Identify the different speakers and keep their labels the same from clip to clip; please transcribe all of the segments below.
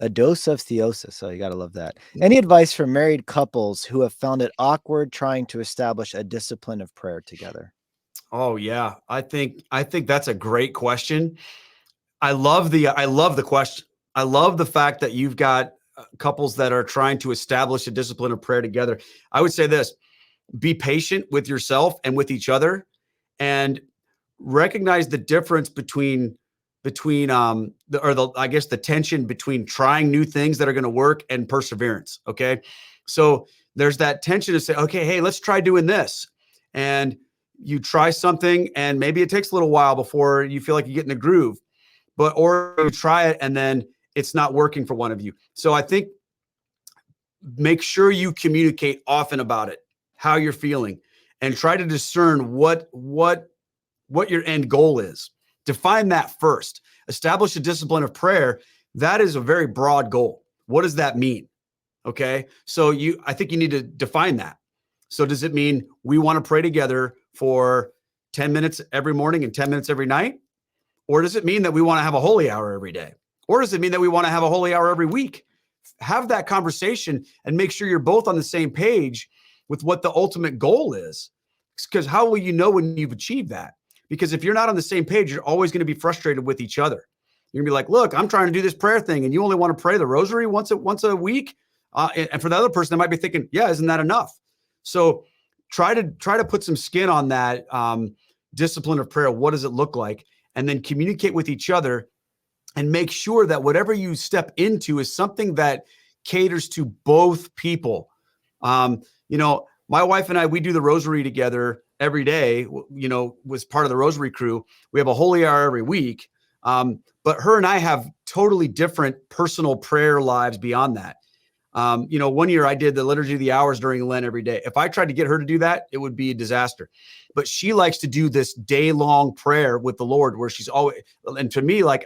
Speaker 1: A dose of theosis. So you got to love that. Any advice for married couples who have found it awkward trying to establish a discipline of prayer together?
Speaker 2: Oh yeah, I think that's a great question. I love the question. I love the fact that you've got couples that are trying to establish a discipline of prayer together. I would say this: be patient with yourself and with each other, and recognize the difference between the I guess the tension between trying new things that are going to work and perseverance. Okay, so there's that tension to say, okay, hey, let's try doing this, and you try something, and maybe it takes a little while before you feel like you get in the groove, but or you try it and then it's not working for one of you. So I think make sure you communicate often about it, how you're feeling, and try to discern what your end goal is. Define that first. Establish a discipline of prayer. That is a very broad goal. What does that mean? Okay. So I think you need to define that. So does it mean we want to pray together for 10 minutes every morning and 10 minutes every night? Or does it mean that we want to have a holy hour every day? Or does it mean that we want to have a holy hour every week? Have that conversation and make sure you're both on the same page with what the ultimate goal is. Because how will you know when you've achieved that? Because if you're not on the same page, you're always going to be frustrated with each other. You're gonna be like, look, I'm trying to do this prayer thing, and you only want to pray the rosary once a week. And for the other person, they might be thinking, yeah, isn't that enough? So try to put some skin on that discipline of prayer. What does it look like? And then communicate with each other and make sure that whatever you step into is something that caters to both people. My wife and I, we do the rosary together every day, was part of the rosary crew. We have a holy hour every week. But her and I have totally different personal prayer lives beyond that. One year I did the Liturgy of the Hours during Lent every day. If I tried to get her to do that, it would be a disaster. But she likes to do this day-long prayer with the Lord where she's always, and to me, like,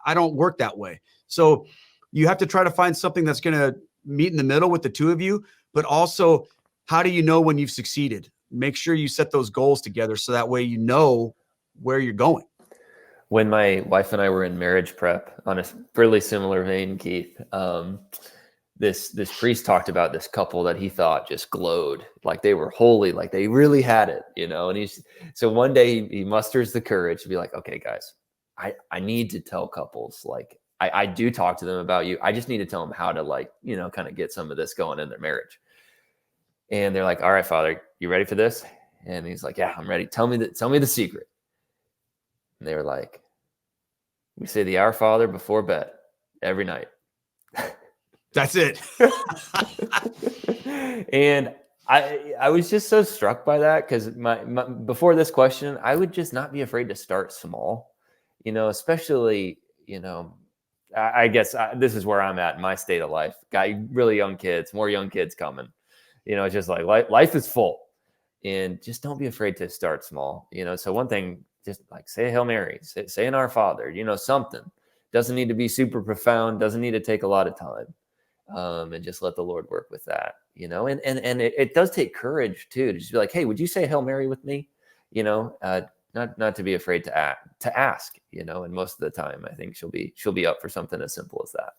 Speaker 2: I don't work that way. So you have to try to find something that's going to meet in the middle with the two of you, but also how do you know when you've succeeded? Make sure you set those goals together so that way you know where you're going.
Speaker 3: When my wife and I were in marriage prep, on a fairly similar vein, Keith, this priest talked about this couple that he thought just glowed, like they were holy, like they really had it, And so one day he musters the courage to be like, okay, guys, I need to tell couples, like I do talk to them about you. I just need to tell them how to kind of get some of this going in their marriage. And they're like, all right, Father, you ready for this? And he's like, yeah, I'm ready. Tell me the secret. And they were like, we say the Our Father before bed every night.
Speaker 2: That's it.
Speaker 3: And I was just so struck by that because my before this question, I would just not be afraid to start small, especially, I guess this is where I'm at in my state of life. Got really young kids, more young kids coming. It's just like life is full, and just don't be afraid to start small. So one thing, just like say a Hail Mary, say an Our Father, something. Doesn't need to be super profound, doesn't need to take a lot of time. And just let the Lord work with that, and it does take courage too, to just be like, hey, would you say Hail Mary with me? Not to be afraid to ask, and most of the time I think she'll be up for something as simple as that.